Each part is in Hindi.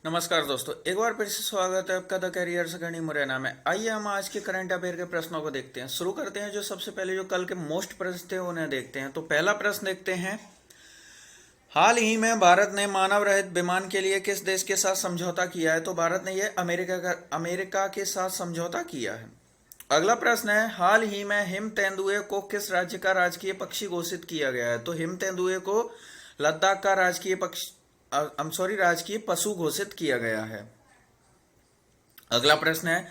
नमस्कार दोस्तों, एक बार फिर से स्वागत है आपका द कैरियर अकेडमी मुरैना में। आइए हम आज के करंट अफेयर के प्रश्नों को देखते हैं। शुरू करते हैं। जो सबसे पहले जो कल के मोस्ट प्रश्न थे उन्हें देखते हैं। तो पहला प्रश्न देखते हैं, हाल ही में भारत ने मानव रहित विमान के लिए किस देश के साथ समझौता किया है? तो भारत ने यह अमेरिका के साथ समझौता किया है। अगला प्रश्न है, हाल ही में हिम तेंदुए को किस राज्य का राजकीय पक्षी घोषित किया गया है? तो हिम तेंदुए को लद्दाख का राजकीय पशु घोषित किया गया है। अगला प्रश्न है,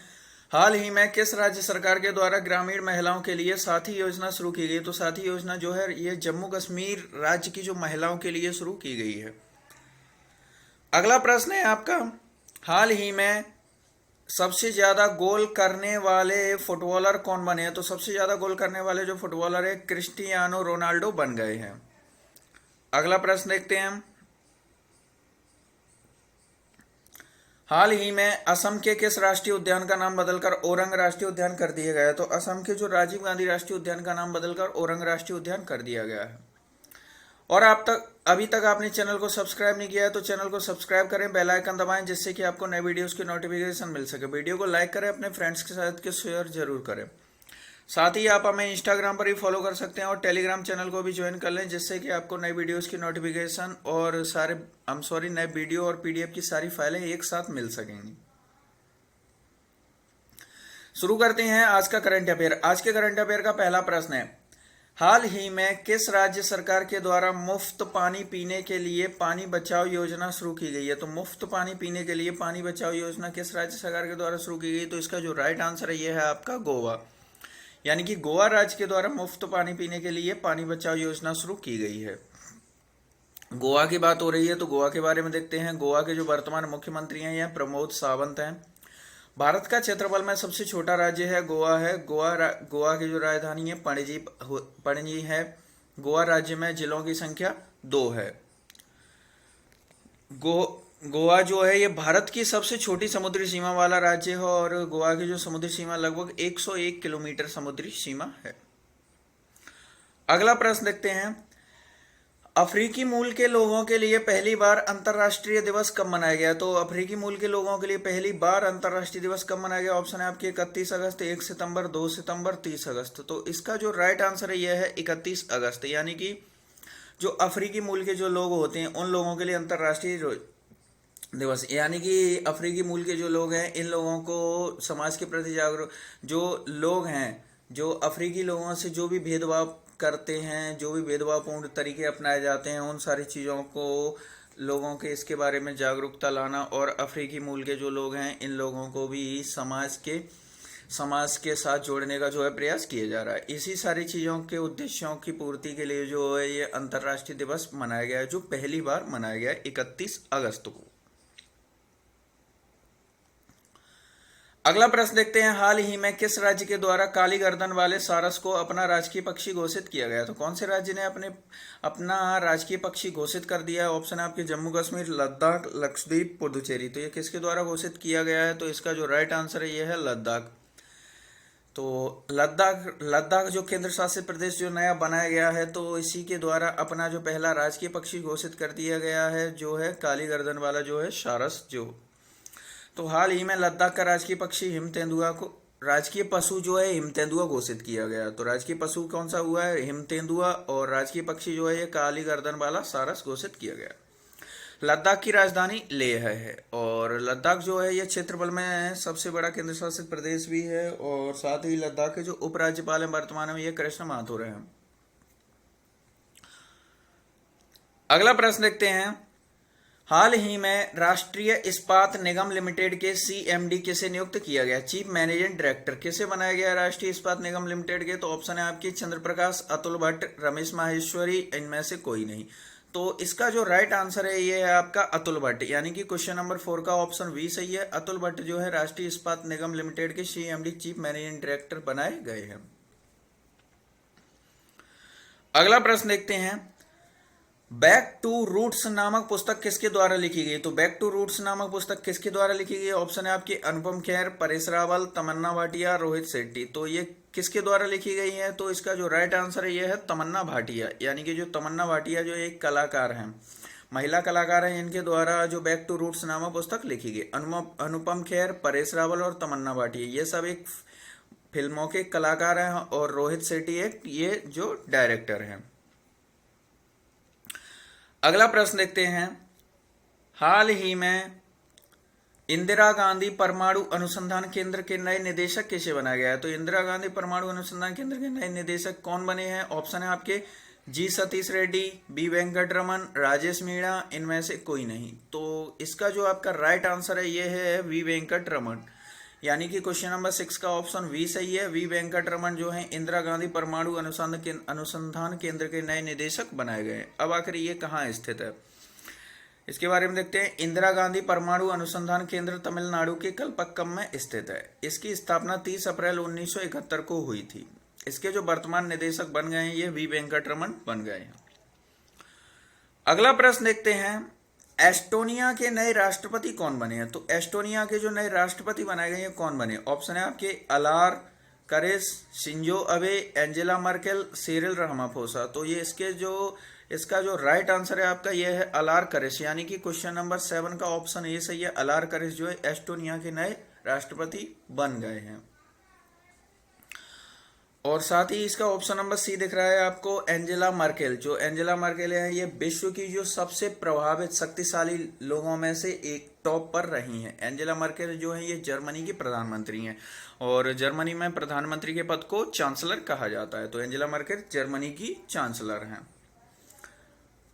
हाल ही में किस राज्य सरकार के द्वारा ग्रामीण महिलाओं के लिए साथी योजना शुरू की गई? तो साथी योजना जो है ये जम्मू कश्मीर राज्य की जो महिलाओं के लिए शुरू की गई है। अगला प्रश्न है आपका, हाल ही में सबसे ज्यादा गोल करने वाले फुटबॉलर कौन बने हैं? तो सबसे ज्यादा गोल करने वाले जो फुटबॉलर है क्रिस्टियानो रोनाल्डो बन गए हैं। अगला प्रश्न देखते हैं, हाल ही में असम के किस राष्ट्रीय उद्यान का नाम बदलकर ओरंग राष्ट्रीय उद्यान कर दिया गया है? तो असम के जो राजीव गांधी राष्ट्रीय उद्यान का नाम बदलकर ओरंग राष्ट्रीय उद्यान कर दिया गया है। और अभी तक आपने चैनल को सब्सक्राइब नहीं किया है तो चैनल को सब्सक्राइब करें, बेल आइकन दबाएं जिससे कि आपको नए वीडियोस की नोटिफिकेशन मिल सके। वीडियो को लाइक करें, अपने फ्रेंड्स के साथ के शेयर जरूर करें। साथ ही आप हमें इंस्टाग्राम पर ही फॉलो कर सकते हैं और टेलीग्राम चैनल को भी ज्वाइन कर लें जिससे कि आपको नए वीडियोस की नोटिफिकेशन और नए वीडियो और पीडीएफ की सारी फाइलें एक साथ मिल सकेंगी। शुरू करते हैं आज का करंट अफेयर। आज के करंट अफेयर का पहला प्रश्न है, हाल ही में किस राज्य सरकार के द्वारा मुफ्त पानी पीने के लिए पानी बचाओ योजना शुरू की गई है? तो मुफ्त पानी पीने के लिए पानी बचाओ योजना किस राज्य सरकार के द्वारा शुरू की गई? तो इसका जो राइट आंसर है यह है आपका गोवा, यानी कि गोवा राज्य के द्वारा मुफ्त पानी पीने के लिए पानी बचाओ योजना शुरू की गई है। गोवा की बात हो रही है तो गोवा के बारे में देखते हैं। गोवा के जो वर्तमान मुख्यमंत्री हैं यह प्रमोद सावंत हैं। भारत का क्षेत्रफल में सबसे छोटा राज्य है गोवा की जो राजधानी है पणजी है। गोवा राज्य में जिलों की संख्या 2 है। गोवा जो है ये भारत की सबसे छोटी समुद्री सीमा वाला राज्य है और गोवा की जो समुद्री सीमा लगभग 101 किलोमीटर समुद्री सीमा है। अगला प्रश्न देखते हैं, अफ्रीकी मूल के लोगों के लिए पहली बार अंतर्राष्ट्रीय दिवस कब मनाया गया? तो अफ्रीकी मूल के लोगों के लिए पहली बार अंतर्राष्ट्रीय दिवस कब मनाया गया? ऑप्शन है आपके 31 अगस्त, 1 सितंबर, 2 सितंबर, 30 अगस्त। तो इसका जो राइट आंसर है यह है 31 अगस्त, यानी कि जो अफ्रीकी मूल के जो लोग होते हैं उन लोगों के लिए अंतर्राष्ट्रीय दिवस, यानी कि अफ्रीकी मूल के जो लोग हैं इन लोगों को समाज के प्रति जागरूक, जो लोग हैं जो अफ्रीकी लोगों से जो भी भेदभाव करते हैं, जो भी भेदभावपूर्ण तरीके अपनाए जाते हैं, उन सारी चीज़ों को लोगों के इसके बारे में जागरूकता लाना और अफ्रीकी मूल के जो लोग हैं इन लोगों को भी समाज के साथ जोड़ने का जो है प्रयास किया जा रहा है। इसी सारी चीज़ों के उद्देश्यों की पूर्ति के लिए जो है ये अंतर्राष्ट्रीय दिवस मनाया गया है, जो पहली बार मनाया गया है 31 अगस्त को। अगला प्रश्न देखते हैं, हाल ही में किस राज्य के द्वारा काली गर्दन वाले सारस को अपना राजकीय पक्षी घोषित किया गया? तो कौन से राज्य ने अपना राजकीय पक्षी घोषित कर दिया है? ऑप्शन है आपके जम्मू कश्मीर, लद्दाख, लक्षद्वीप, पुडुचेरी। तो ये किसके द्वारा घोषित किया गया है? तो इसका जो राइट आंसर है ये है लद्दाख। तो लद्दाख जो केंद्र शासित प्रदेश जो नया बनाया गया है तो इसी के द्वारा अपना जो पहला राजकीय पक्षी घोषित कर दिया गया है जो है काली गर्दन वाला जो है सारस जो। तो हाल ही में लद्दाख का राजकीय पक्षी हिम तेंदुआ को राजकीय पशु जो है हिम तेंदुआ घोषित किया गया। तो राजकीय पशु कौन सा हुआ है? हिम तेंदुआ। और राजकीय पक्षी जो है ये काली गर्दन वाला सारस घोषित किया गया। लद्दाख की राजधानी लेह है और लद्दाख जो है ये क्षेत्रफल में सबसे बड़ा केंद्र शासित प्रदेश भी है और साथ ही लद्दाख के जो उपराज्यपाल हैं वर्तमान में ये कृष्ण माथुर हैं। अगला प्रश्न देखते हैं, हाल ही में राष्ट्रीय इस्पात निगम लिमिटेड के सीएमडी किसे नियुक्त किया गया? चीफ मैनेजिंग डायरेक्टर किसे बनाया गया राष्ट्रीय इस्पात निगम लिमिटेड के? तो ऑप्शन है आपकी चंद्र प्रकाश, अतुल भट्ट, रमेश माहेश्वरी, इनमें से कोई नहीं। तो इसका जो राइट आंसर है ये है आपका अतुल भट्ट, यानी कि क्वेश्चन नंबर 4 का ऑप्शन बी सही है। अतुल भट्ट जो है राष्ट्रीय इस्पात निगम लिमिटेड के सीएमडी चीफ मैनेजिंग डायरेक्टर बनाए गए हैं। अगला प्रश्न देखते हैं, बैक टू रूट्स नामक पुस्तक किसके द्वारा लिखी गई? तो बैक टू रूट्स नामक पुस्तक किसके द्वारा लिखी गई? ऑप्शन है आपकी अनुपम खेर, परेश रावल, तमन्ना भाटिया, रोहित शेट्टी। तो ये किसके द्वारा लिखी गई है? तो इसका जो राइट आंसर है ये है तमन्ना भाटिया, यानी कि जो तमन्ना भाटिया जो एक कलाकार हैं, महिला कलाकार हैं इनके द्वारा जो बैक टू रूट्स नामक पुस्तक लिखी गई। अनुपम खेर, परेश रावल और तमन्ना भाटिया ये सब एक फिल्मों के कलाकार हैं और रोहित शेट्टी एक ये जो डायरेक्टर हैं। अगला प्रश्न देखते हैं, हाल ही में इंदिरा गांधी परमाणु अनुसंधान केंद्र के नए निदेशक किसे बनाया गया है? तो इंदिरा गांधी परमाणु अनुसंधान केंद्र के नए निदेशक कौन बने हैं? ऑप्शन है आपके जी सतीश रेड्डी, बी वेंकट रमन, राजेश मीणा, इनमें से कोई नहीं। तो इसका जो आपका राइट आंसर है ये है वी वेंकट रमन, यानी कि क्वेश्चन नंबर 6 का ऑप्शन वी सही है। वी वेंकट रमन जो है इंदिरा गांधी परमाणु अनुसंधान केंद्र के नए निदेशक बनाए गए। अब आखिर ये कहाँ स्थित है इसके बारे में देखते हैं। इंदिरा गांधी परमाणु अनुसंधान केंद्र तमिलनाडु के कल्पक्कम में स्थित है। इसकी स्थापना 30 अप्रैल 1971 को हुई थी। इसके जो वर्तमान निदेशक बन गए हैं ये वी वेंकट रमन बन गए हैं। अगला प्रश्न देखते हैं, एस्टोनिया के नए राष्ट्रपति कौन बने हैं? तो एस्टोनिया के जो नए राष्ट्रपति बनाए गए हैं कौन बने? ऑप्शन है आपके अलार करेस, Shinzo Abe, Angela Merkel, Cyril Ramaphosa. तो ये इसका जो राइट आंसर है आपका ये है अलार करेस, यानी कि क्वेश्चन नंबर 7 का ऑप्शन ये सही है। अलार करेस जो है एस्टोनिया के नए राष्ट्रपति बन गए हैं। और साथ ही इसका ऑप्शन नंबर सी दिख रहा है आपको एंजेला मर्केल। जो एंजेला मर्केल है ये विश्व की जो सबसे प्रभावित शक्तिशाली लोगों में से एक टॉप पर रही हैं। एंजेला मर्केल जो है ये जर्मनी की प्रधानमंत्री हैं और जर्मनी में प्रधानमंत्री के पद को चांसलर कहा जाता है। तो एंजेला मर्केल जर्मनी की चांसलर हैं।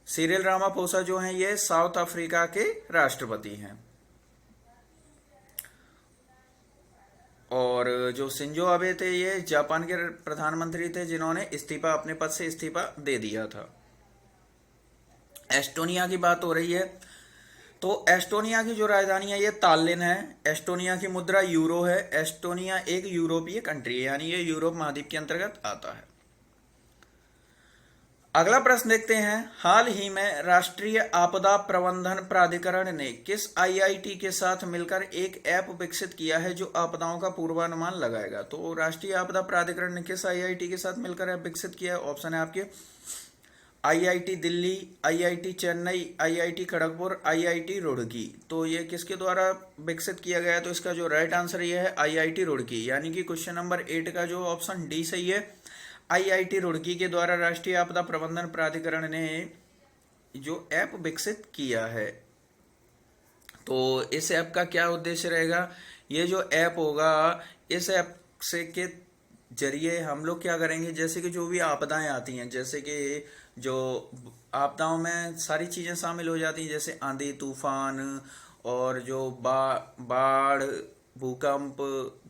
सिरिल रामाफोसा जो हैं ये साउथ अफ्रीका के राष्ट्रपति हैं। और जो शिंजो अबे थे ये जापान के प्रधानमंत्री थे जिन्होंने अपने पद से इस्तीफा दे दिया था। एस्टोनिया की बात हो रही है तो एस्टोनिया की जो राजधानी है ये ताल्लिन है। एस्टोनिया की मुद्रा यूरो है। एस्टोनिया एक यूरोपीय कंट्री है, यानी ये यूरोप महाद्वीप के अंतर्गत आता है। अगला प्रश्न देखते हैं, हाल ही में राष्ट्रीय आपदा प्रबंधन प्राधिकरण ने किस आईआईटी के साथ मिलकर एक ऐप विकसित किया है जो आपदाओं का पूर्वानुमान लगाएगा? तो राष्ट्रीय आपदा प्राधिकरण ने किस आईआईटी के साथ मिलकर ऐप विकसित किया है? ऑप्शन है आपके IIT Delhi, IIT Chennai, IIT Kharagpur, IIT Roorkee. तो ये किसके द्वारा विकसित किया गया है? तो इसका जो राइट आंसर ये है आईआईटी रुड़की, यानी कि क्वेश्चन नंबर 8 का जो ऑप्शन डी सही है। आईआईटी रुड़की के द्वारा राष्ट्रीय आपदा प्रबंधन प्राधिकरण ने जो ऐप विकसित किया है। तो इस ऐप का क्या उद्देश्य रहेगा? ये जो ऐप होगा इस ऐप से के जरिए हम लोग क्या करेंगे, जैसे कि जो भी आपदाएं आती हैं, जैसे कि जो आपदाओं में सारी चीजें शामिल हो जाती हैं, जैसे आंधी तूफान और जो बाढ़, भूकंप,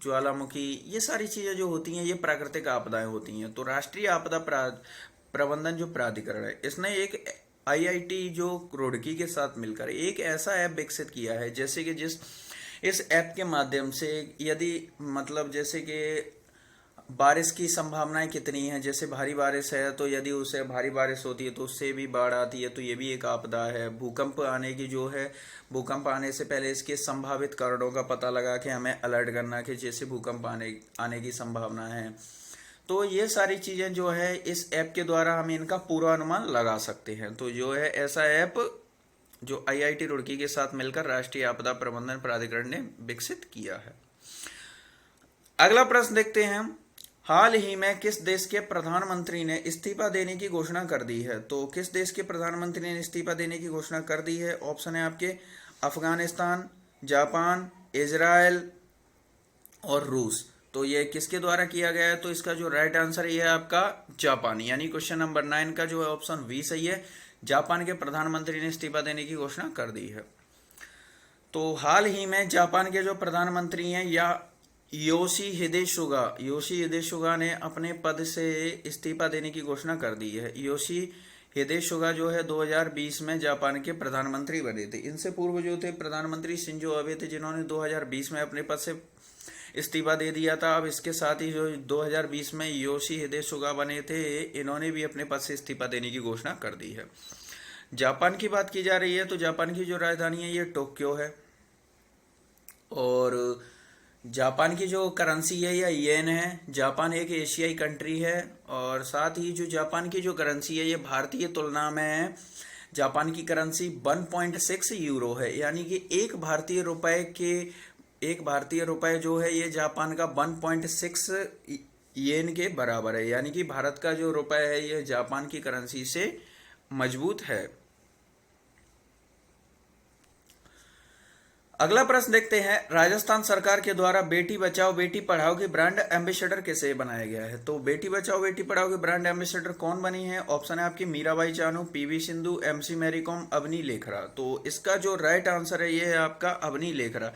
ज्वालामुखी, ये सारी चीजें जो होती हैं ये प्राकृतिक आपदाएं होती हैं। तो राष्ट्रीय आपदा प्रबंधन जो प्राधिकरण है इसने एक आईआईटी जो रुड़की के साथ मिलकर एक ऐसा ऐप विकसित किया है, जैसे कि इस ऐप के माध्यम से यदि मतलब जैसे कि बारिश की संभावनाएं कितनी हैं, जैसे भारी बारिश है तो यदि उसे भारी बारिश होती है तो उससे भी बाढ़ आती है, तो ये भी एक आपदा है। भूकंप आने की जो है, भूकंप आने से पहले इसके संभावित कारणों का पता लगा के हमें अलर्ट करना कि जैसे भूकंप आने की संभावना है। तो ये सारी चीजें जो है इस ऐप के द्वारा हम इनका पूर्वानुमान लगा सकते हैं। तो जो है ऐसा ऐप जो आईआईटी रुड़की के साथ मिलकर राष्ट्रीय आपदा प्रबंधन प्राधिकरण ने विकसित किया है। अगला प्रश्न देखते हैं, हाल ही में किस देश के प्रधानमंत्री ने इस्तीफा देने की घोषणा कर दी है? तो किस देश के प्रधानमंत्री ने इस्तीफा देने की घोषणा कर दी है? ऑप्शन है आपके अफगानिस्तान, जापान, इजराइल और रूस। तो ये किसके द्वारा किया गया है? तो इसका जो राइट आंसर है आपका जापान, यानी क्वेश्चन नंबर 9 का जो है ऑप्शन वी सही है। जापान के प्रधानमंत्री ने इस्तीफा देने की घोषणा कर दी है। तो हाल ही में जापान के जो प्रधानमंत्री हैं या योशिहिदे सुगा ने अपने पद से इस्तीफा देने की घोषणा कर दी है। योशिहिदे सुगा जो है 2020 में जापान के प्रधानमंत्री बने थे। इनसे पूर्व जो थे प्रधानमंत्री शिंजो अबे थे, जिन्होंने 2020 में अपने पद से इस्तीफा दे दिया था। अब इसके साथ ही जो 2020 में योशिहिदे सुगा बने थे, इन्होंने भी अपने पद से इस्तीफा देने की घोषणा कर दी है। जापान की बात की जा रही है तो जापान की जो राजधानी है ये टोक्यो है और जापान की जो करेंसी है या येन है। जापान एक एशियाई कंट्री है और साथ ही जो जापान की जो करेंसी है ये भारतीय तुलना में जापान की करेंसी 1.6 यूरो है, यानी कि एक भारतीय रुपए जो है ये जापान का 1.6 येन के बराबर है, यानी कि भारत का जो रुपए है ये जापान की करेंसी से मजबूत है। अगला प्रश्न देखते हैं, राजस्थान सरकार के द्वारा बेटी बचाओ बेटी पढ़ाओ के ब्रांड एम्बेसडर किसे बनाया गया है? तो बेटी बचाओ बेटी पढ़ाओ के ब्रांड एम्बेसडर कौन बनी है? ऑप्शन है आपकी मीराबाई चानू, पीवी सिंधु, एमसी मैरीकॉम, अवनी लेखरा। तो इसका जो राइट आंसर है ये है आपका अवनी लेखरा,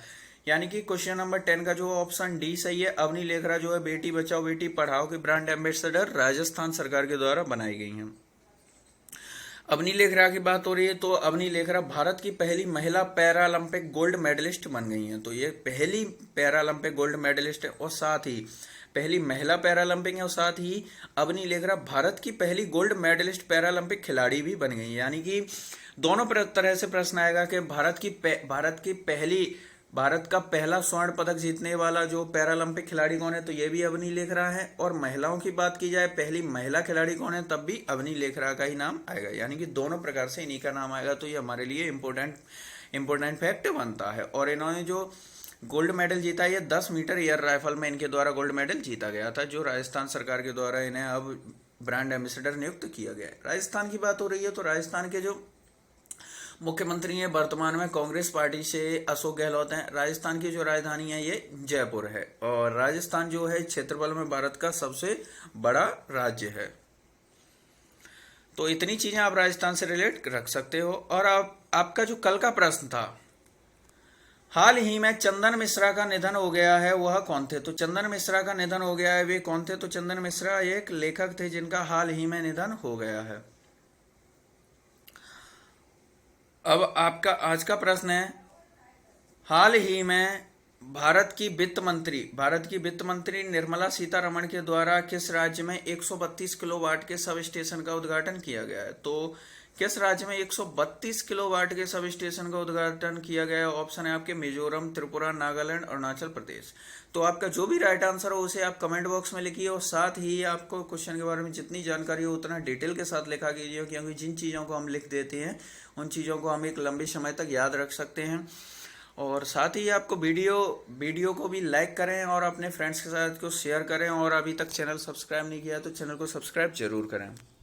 यानी कि क्वेश्चन नंबर 10 का जो ऑप्शन डी सही है। अवनी लेखरा जो है बेटी बचाओ बेटी पढ़ाओ के ब्रांड एम्बेसडर राजस्थान सरकार के द्वारा बनाई गई हैं। अवनी लेखरा की बात हो रही है तो अवनी लेखरा भारत की पहली महिला पैरालंपिक गोल्ड मेडलिस्ट बन गई हैं। तो ये पहली पैरालंपिक गोल्ड मेडलिस्ट है और साथ ही पहली महिला पैरालंपिक है और साथ ही अवनी लेखरा भारत की पहली गोल्ड मेडलिस्ट पैरालंपिक खिलाड़ी भी बन गई, यानी कि दोनों तरह से प्रश्न आएगा कि भारत का पहला स्वर्ण पदक जीतने वाला जो पैरालंपिक खिलाड़ी कौन है? तो ये भी अवनी लेखरा है। और महिलाओं की बात की जाए पहली महिला खिलाड़ी कौन है, तब भी अवनी लेखरा का ही नाम आएगा, यानी कि दोनों प्रकार से इन्हीं का नाम आएगा। तो ये हमारे लिए इंपोर्टेंट फैक्ट बनता है। और इन्होंने जो गोल्ड मेडल जीता, ये 10 मीटर एयर राइफल में इनके द्वारा गोल्ड मेडल जीता गया था, जो राजस्थान सरकार के द्वारा इन्हें अब ब्रांड एम्बेसडर नियुक्त किया गया है। राजस्थान की बात हो रही है तो राजस्थान के जो मुख्यमंत्री हैं वर्तमान में कांग्रेस पार्टी से अशोक गहलोत हैं। राजस्थान की जो राजधानी है ये जयपुर है और राजस्थान जो है क्षेत्रफल में भारत का सबसे बड़ा राज्य है। तो इतनी चीजें आप राजस्थान से रिलेट रख सकते हो। और आपका जो कल का प्रश्न था, हाल ही में चंदन मिश्रा का निधन हो गया है, वह कौन थे? तो चंदन मिश्रा का निधन हो गया है, वे कौन थे? तो चंदन मिश्रा एक लेखक थे जिनका हाल ही में निधन हो गया है। अब आपका आज का प्रश्न है, हाल ही में भारत की वित्त मंत्री निर्मला सीतारमण के द्वारा किस राज्य में 132 किलोवाट के सब स्टेशन का उद्घाटन किया गया है? तो किस राज्य में 132 किलोवाट के सब स्टेशन का उद्घाटन किया गया है? ऑप्शन है आपके मिजोरम, त्रिपुरा, नागालैंड, अरुणाचल प्रदेश। तो आपका जो भी राइट आंसर हो उसे आप कमेंट बॉक्स में लिखिए और साथ ही आपको क्वेश्चन के बारे में जितनी जानकारी हो उतना डिटेल के साथ लिखा कीजिए, क्योंकि जिन चीज़ों को हम लिख देते हैं उन चीज़ों को हम एक लंबे समय तक याद रख सकते हैं। और साथ ही आपको वीडियो को भी लाइक करें और अपने फ्रेंड्स के साथ को शेयर करें, और अभी तक चैनल सब्सक्राइब नहीं किया तो चैनल को सब्सक्राइब जरूर करें।